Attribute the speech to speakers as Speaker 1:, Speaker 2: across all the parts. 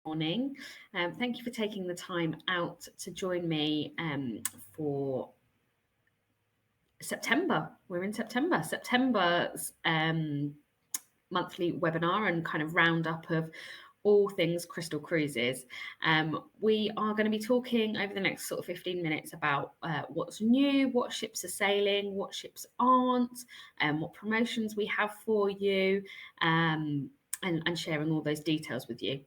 Speaker 1: Morning. Thank you for taking the time out to join me for September. We're in September. September's monthly webinar and kind of roundup of all things Crystal Cruises. We are going to be talking over the next sort of 15 minutes about what's new, what ships are sailing, what ships aren't, and what promotions we have for you, and sharing all those details with you.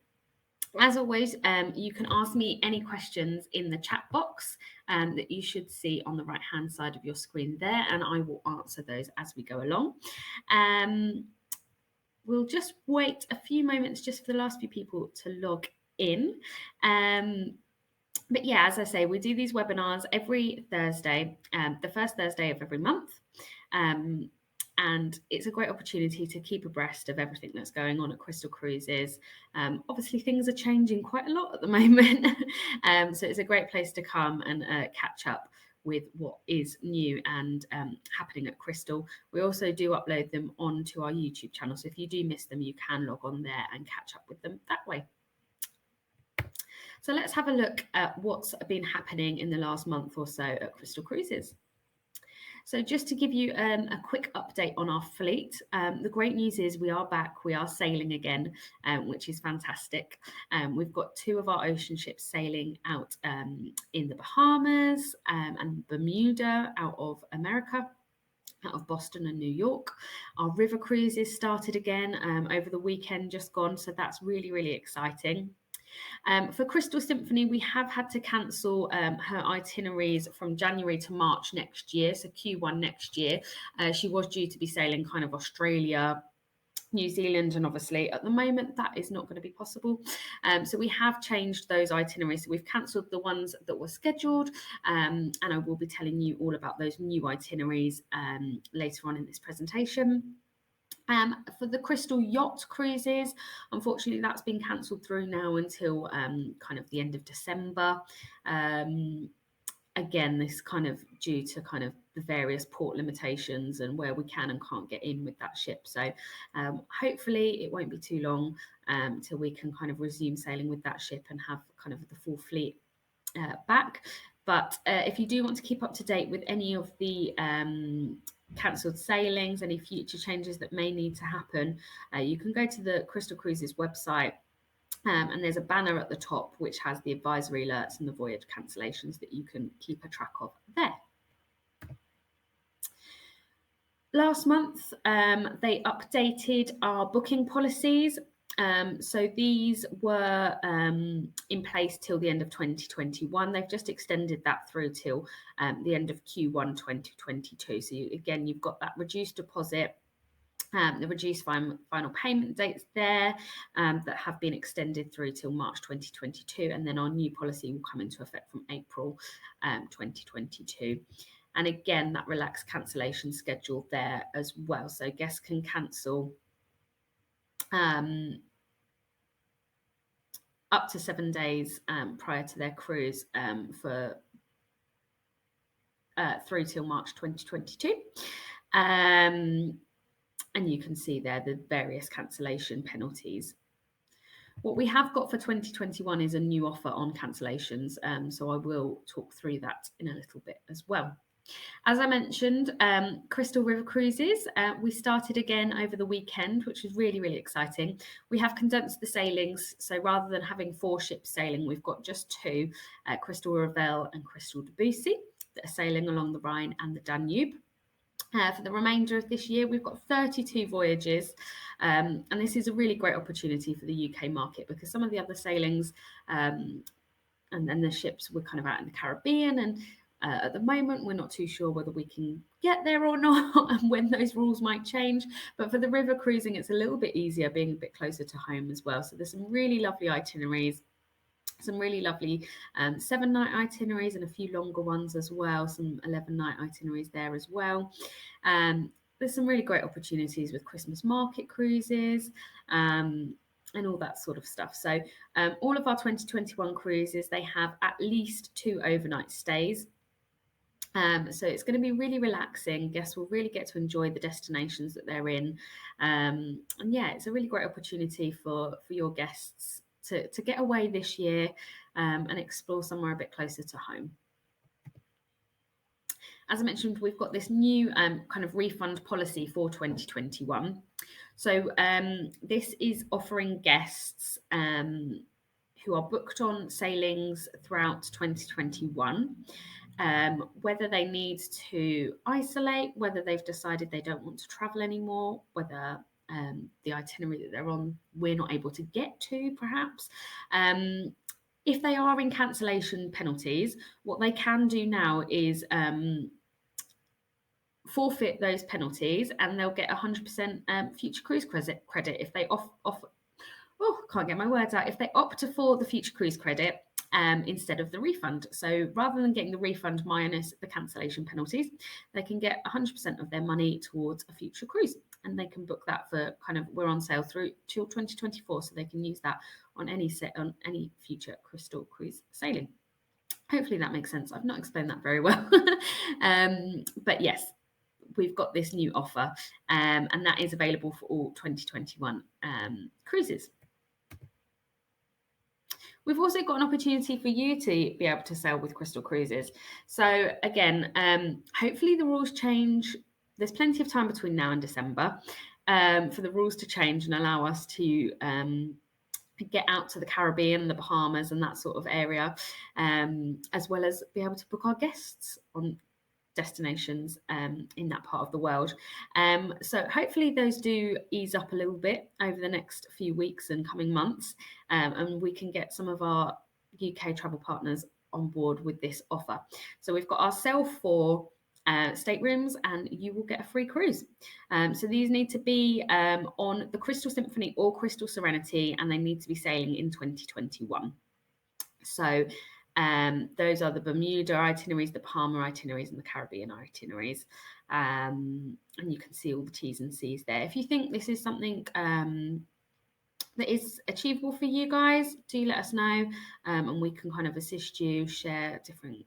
Speaker 1: As always, you can ask me any questions in the chat box that you should see on the right hand side of your screen there, and I will answer those as we go along. We'll just wait a few moments just for the last few people to log in. But yeah, as I say, we do these webinars every Thursday, the first Thursday of every month. And it's a great opportunity to keep abreast of everything that's going on at Crystal Cruises. Obviously, things are changing quite a lot at the moment. So it's a great place to come and catch up with what is new and happening at Crystal. We also do upload them onto our YouTube channel. So if you do miss them, you can log on there and catch up with them that way. So let's have a look at what's been happening in the last month or so at Crystal Cruises. So just to give you a quick update on our fleet, the great news is we are back, we are sailing again, which is fantastic. We've got 2 of our ocean ships sailing out in the Bahamas and Bermuda out of America, out of Boston and New York. Our river cruises started again over the weekend just gone, so that's really, really exciting. For Crystal Symphony, we have had to cancel her itineraries from January to March next year, so Q1 next year. She was due to be sailing kind of Australia, New Zealand, and obviously at the moment that is not going to be possible. So we have changed those itineraries. So we've cancelled the ones that were scheduled, and I will be telling you all about those new itineraries later on in this presentation. For the Crystal Yacht cruises, unfortunately, that's been cancelled through now until kind of the end of December. Again, this kind of due to kind of the various port limitations and where we can and can't get in with that ship. So hopefully it won't be too long till we can kind of resume sailing with that ship and have kind of the full fleet back. But if you do want to keep up to date with any of the cancelled sailings, any future changes that may need to happen, you can go to the Crystal Cruises website, and there's a banner at the top which has the advisory alerts and the voyage cancellations that you can keep a track of there. Last month, they updated our booking policies. So these were in place till the end of 2021. They've just extended that through till the end of Q1 2022. So you've got that reduced deposit, the reduced final payment dates there that have been extended through till March 2022. And then our new policy will come into effect from April 2022. And again, that relaxed cancellation schedule there as well. So guests can cancel up to 7 days prior to their cruise for through till March 2022. And you can see there the various cancellation penalties. What we have got for 2021 is a new offer on cancellations. So I will talk through that in a little bit as well. As I mentioned, Crystal River Cruises, we started again over the weekend, which is really, really exciting. We have condensed the sailings, so rather than having 4 ships sailing, we've got just 2, Crystal Revel and Crystal Debussy, that are sailing along the Rhine and the Danube. For the remainder of this year, we've got 32 voyages, and this is a really great opportunity for the UK market because some of the other sailings and then the ships were kind of out in the Caribbean, and at the moment, we're not too sure whether we can get there or not and when those rules might change. But for the river cruising, it's a little bit easier being a bit closer to home as well. So there's some really lovely itineraries, some really lovely 7-night itineraries and a few longer ones as well, some 11-night itineraries there as well. There's some really great opportunities with Christmas market cruises and all that sort of stuff. So all of our 2021 cruises, they have at least 2 overnight stays. So it's going to be really relaxing. Guests will really get to enjoy the destinations that they're in. And yeah, it's a really great opportunity for your guests to get away this year and explore somewhere a bit closer to home. As I mentioned, we've got this new kind of refund policy for 2021. So this is offering guests who are booked on sailings throughout 2021, whether they need to isolate, whether they've decided they don't want to travel anymore, whether the itinerary that they're on we're not able to get to, perhaps. If they are in cancellation penalties, what they can do now is forfeit those penalties, and they'll get 100% future cruise credit if they can't get my words out, if they opt for the future cruise credit instead of the refund. So rather than getting the refund minus the cancellation penalties, they can get 100% of their money towards a future cruise, and they can book that for we're on sale through till 2024, so they can use that on any future Crystal cruise sailing. Hopefully that makes sense. I've not explained that very well. But yes, we've got this new offer, and that is available for all 2021 cruises. We've also got an opportunity for you to be able to sail with Crystal Cruises. So again, hopefully the rules change. There's plenty of time between now and December for the rules to change and allow us to get out to the Caribbean, the Bahamas and that sort of area, as well as be able to book our guests on destinations in that part of the world. So hopefully those do ease up a little bit over the next few weeks and coming months, and we can get some of our UK travel partners on board with this offer. So we've got our sale for staterooms, and you will get a free cruise. So these need to be on the Crystal Symphony or Crystal Serenity, and they need to be sailing in 2021. So those are the Bermuda itineraries, the Palma itineraries, and the Caribbean itineraries. And you can see all the T's and C's there. If you think this is something that is achievable for you guys, do let us know, and we can kind of assist you, share different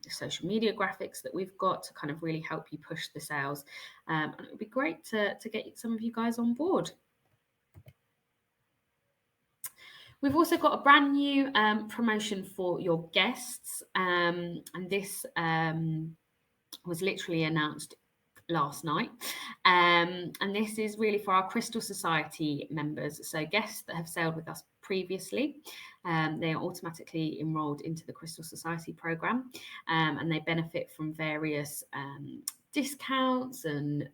Speaker 1: social media graphics that we've got to kind of really help you push the sales. And it would be great to get some of you guys on board. We've also got a brand new promotion for your guests, and this was literally announced last night, and this is really for our Crystal Society members. So guests that have sailed with us previously, they are automatically enrolled into the Crystal Society program, and they benefit from various discounts and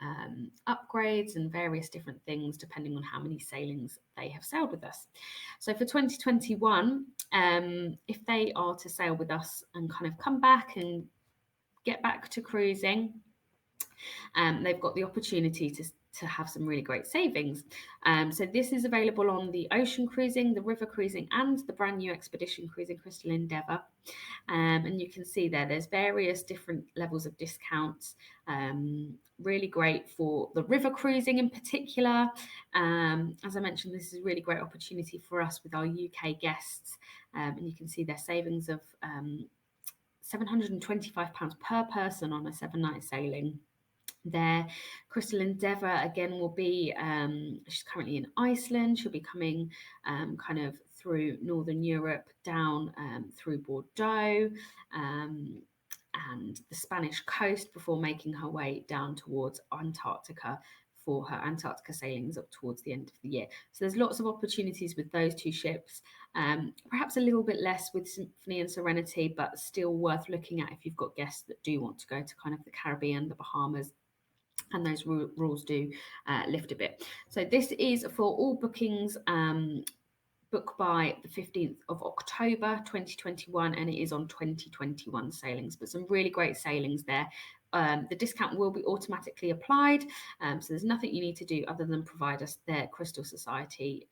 Speaker 1: upgrades and various different things depending on how many sailings they have sailed with us. So for 2021, if they are to sail with us and kind of come back and get back to cruising, they've got the opportunity to have some really great savings. So this is available on the ocean cruising, the river cruising, and the brand new expedition cruising Crystal Endeavour. And you can see there's various different levels of discounts. Really great for the river cruising in particular. As I mentioned, this is a really great opportunity for us with our UK guests. And you can see their savings of £725 per person on a 7-night sailing. There, Crystal Endeavour again will be, she's currently in Iceland. She'll be coming kind of through Northern Europe down through Bordeaux and the Spanish coast before making her way down towards Antarctica for her Antarctica sailings up towards the end of the year. So there's lots of opportunities with those two ships, perhaps a little bit less with Symphony and Serenity, but still worth looking at if you've got guests that do want to go to kind of the Caribbean, the Bahamas, and those rules do lift a bit. So this is for all bookings book by the 15th of October 2021, and it is on 2021 sailings, but some really great sailings there. The discount will be automatically applied, so there's nothing you need to do other than provide us their Crystal Society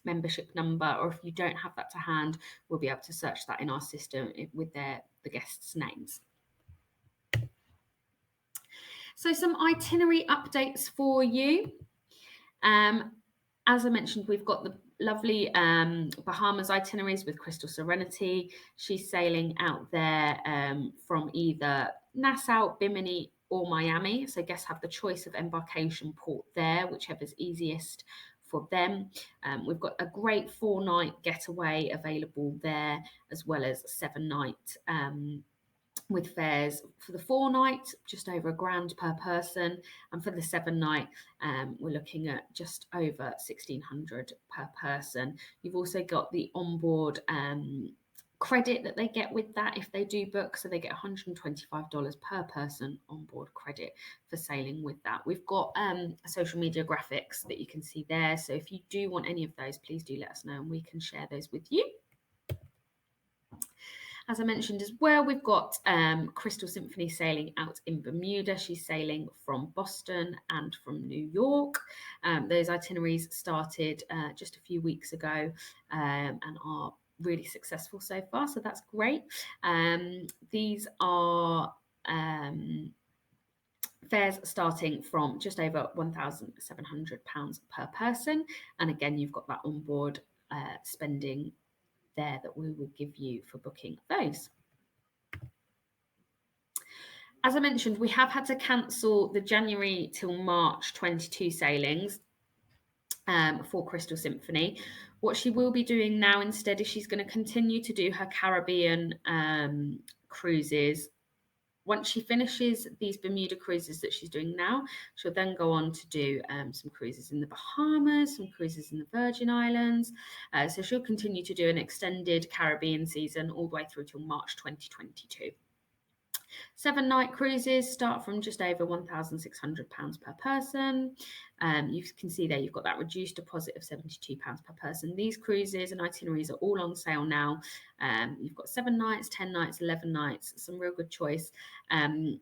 Speaker 1: membership number, or if you don't have that to hand, we'll be able to search that in our system with the guests' names. So some itinerary updates for you. As I mentioned, we've got the lovely Bahamas itineraries with Crystal Serenity. She's sailing out there from either Nassau, Bimini, or Miami. So guests have the choice of embarkation port there, whichever's easiest for them. We've got a great 4-night getaway available there, as well as 7-night with fares for the 4-night, just over £1,000 per person, and for the 7-night, we're looking at just over 1,600 per person. You've also got the onboard credit that they get with that if they do book, so they get $125 per person onboard credit for sailing with that. We've got social media graphics that you can see there, so if you do want any of those, please do let us know and we can share those with you. As I mentioned as well, we've got Crystal Symphony sailing out in Bermuda. She's sailing from Boston and from New York. Those itineraries started just a few weeks ago and are really successful so far, so that's great. These are fares starting from just over £1,700 per person, and again you've got that onboard spending there that we will give you for booking those. As I mentioned, we have had to cancel the January till March 22 sailings for Crystal Symphony. What she will be doing now instead is she's going to continue to do her Caribbean cruises. Once she finishes these Bermuda cruises that she's doing now, she'll then go on to do some cruises in the Bahamas, some cruises in the Virgin Islands. So she'll continue to do an extended Caribbean season all the way through till March 2022. 7-night cruises start from just over £1,600 per person. You can see there you've got that reduced deposit of £72 per person. These cruises and itineraries are all on sale now. You've got 7 nights, 10 nights, 11 nights, some real good choice. And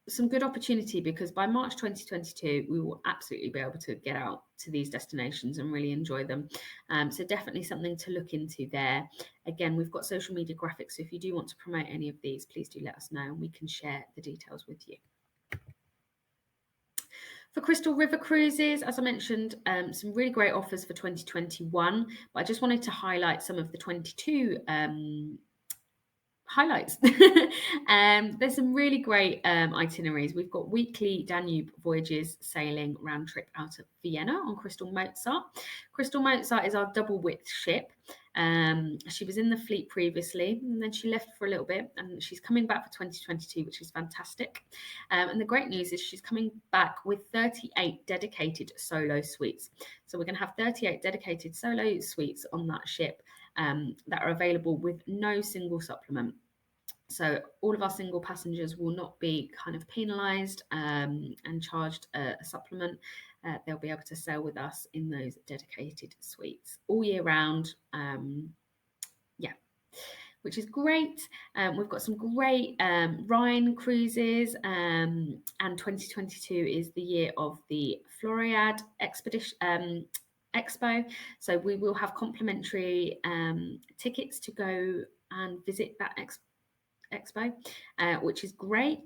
Speaker 1: some good opportunity, because by March 2022 we will absolutely be able to get out to these destinations and really enjoy them. So definitely something to look into there. Again, we've got social media graphics, so if you do want to promote any of these, please do let us know and we can share the details with you. For Crystal River Cruises, as I mentioned, some really great offers for 2021, but I just wanted to highlight some of the 22 highlights. There's some really great itineraries. We've got weekly Danube voyages sailing round trip out of Vienna on Crystal Mozart. Crystal Mozart is our double width ship. She was in the fleet previously, and then she left for a little bit, and she's coming back for 2022, which is fantastic. And the great news is she's coming back with 38 dedicated solo suites. So we're going to have 38 dedicated solo suites on that ship that are available with no single supplement. So all of our single passengers will not be kind of penalised and charged a supplement. They'll be able to sail with us in those dedicated suites all year round. Which is great. We've got some great Rhine cruises, and 2022 is the year of the Floriade expedition. Expo, so we will have complimentary tickets to go and visit that expo, which is great.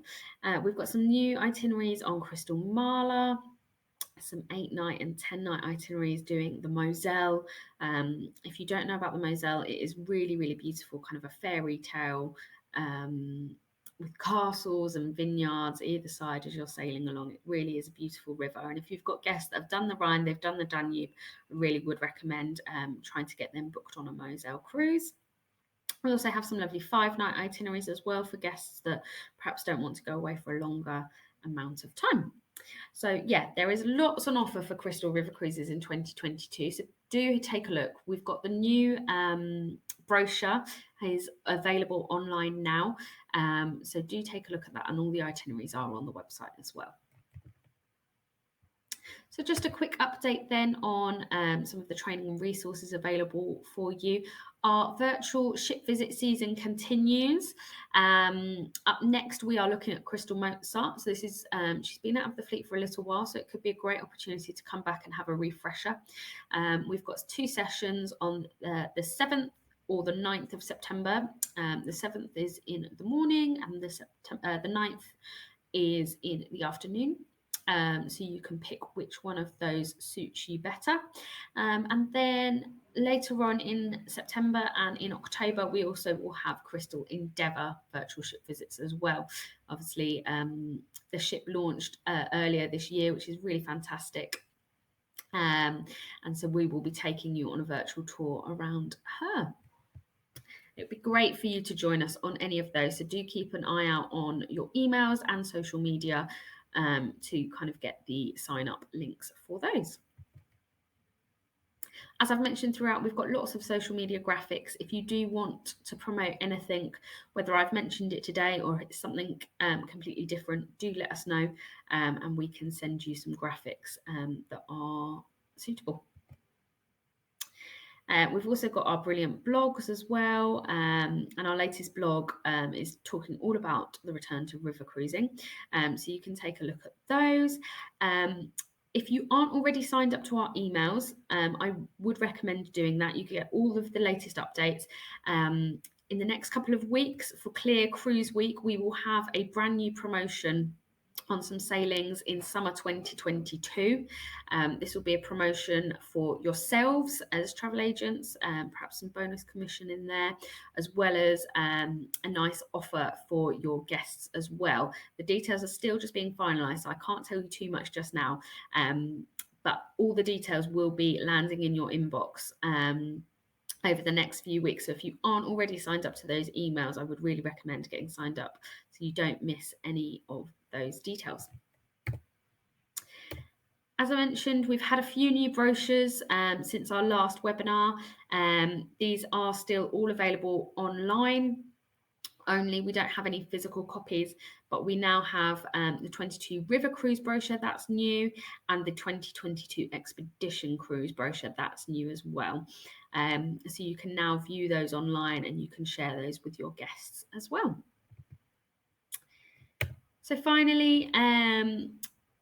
Speaker 1: We've got some new itineraries on Crystal Marla, some 8-night and 10-night itineraries doing the Moselle. If you don't know about the Moselle, it is really, really beautiful, kind of a fairy tale with castles and vineyards either side as you're sailing along. It really is a beautiful river. And if you've got guests that have done the Rhine, they've done the Danube, I really would recommend trying to get them booked on a Moselle cruise. We also have some lovely 5-night itineraries as well for guests that perhaps don't want to go away for a longer amount of time. So yeah, there is lots on offer for Crystal River Cruises in 2022. So do take a look. We've got the new brochure is available online now. So do take a look at that, and all the itineraries are on the website as well. So just a quick update then on some of the training and resources available for you. Our virtual ship visit season continues. Up next, we are looking at Crystal Mozart. So this is, she's been out of the fleet for a little while, so it could be a great opportunity to come back and have a refresher. We've got 2 sessions on the 7th or the 9th of September. The 7th is in the morning, and the 9th is in the afternoon. So you can pick which one of those suits you better. And then later on in September and in October, we also will have Crystal Endeavour virtual ship visits as well. Obviously, the ship launched earlier this year, which is really fantastic. And so we will be taking you on a virtual tour around her. It'd be great for you to join us on any of those. So do keep an eye out on your emails and social media to kind of get the sign up links for those. As I've mentioned throughout, we've got lots of social media graphics. If you do want to promote anything, whether I've mentioned it today or it's something completely different, do let us know and we can send you some graphics that are suitable. We've also got our brilliant blogs as well, and our latest blog is talking all about the return to river cruising, so you can take a look at those. If you aren't already signed up to our emails, I would recommend doing that. You get all of the latest updates. In the next couple of weeks for Clear Cruise Week, we will have a brand new promotion on some sailings in summer 2022. This will be a promotion for yourselves as travel agents, perhaps some bonus commission in there, as well as a nice offer for your guests as well. The details are still just being finalised, so I can't tell you too much just now, but all the details will be landing in your inbox over the next few weeks. So if you aren't already signed up to those emails, I would really recommend getting signed up so you don't miss any of those details. As I mentioned, we've had a few new brochures since our last webinar. These are still all available online only. We don't have any physical copies, but we now have the 22 River Cruise brochure, that's new, and the 2022 Expedition Cruise brochure, that's new as well. So you can now view those online and you can share those with your guests as well. So finally,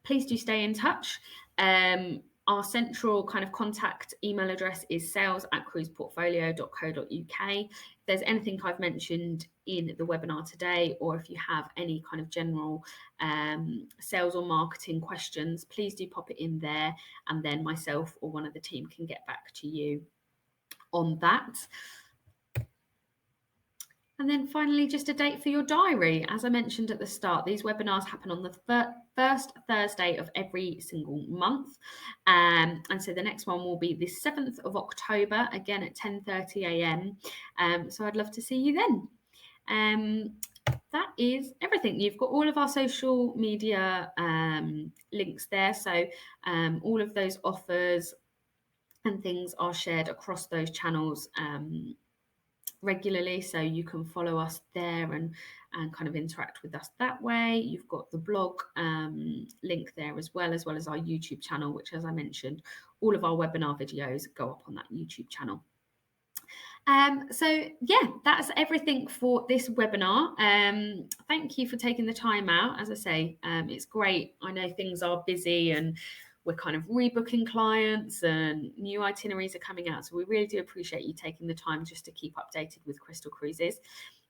Speaker 1: please do stay in touch. Our central kind of contact email address is sales@cruiseportfolio.co.uk. If there's anything I've mentioned in the webinar today, or if you have any kind of general sales or marketing questions, please do pop it in there, and then myself or one of the team can get back to you on that. And then finally, just a date for your diary. As I mentioned at the start, these webinars happen on the first Thursday of every single month. And so the next one will be the 7th of October, again at 10:30 a.m. So I'd love to see you then. That is everything. You've got all of our social media links there. So all of those offers and things are shared across those channels regularly, so you can follow us there and kind of interact with us that way. You've got the blog link there as well as our YouTube channel, which, as I mentioned, all of our webinar videos go up on that YouTube channel. So yeah, that's everything for this webinar. Thank you for taking the time out. As I say, it's great. I know things are busy and we're kind of rebooking clients and new itineraries are coming out. So we really do appreciate you taking the time just to keep updated with Crystal Cruises.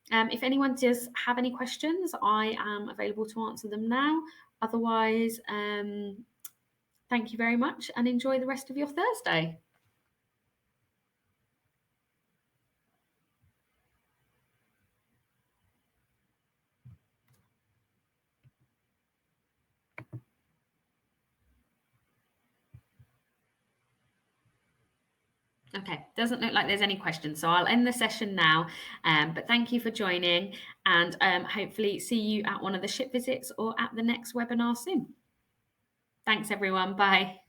Speaker 1: If anyone does have any questions, I am available to answer them now. Otherwise, thank you very much and enjoy the rest of your Thursday. Okay, doesn't look like there's any questions, so I'll end the session now. But thank you for joining, and hopefully see you at one of the ship visits or at the next webinar soon. Thanks, everyone. Bye.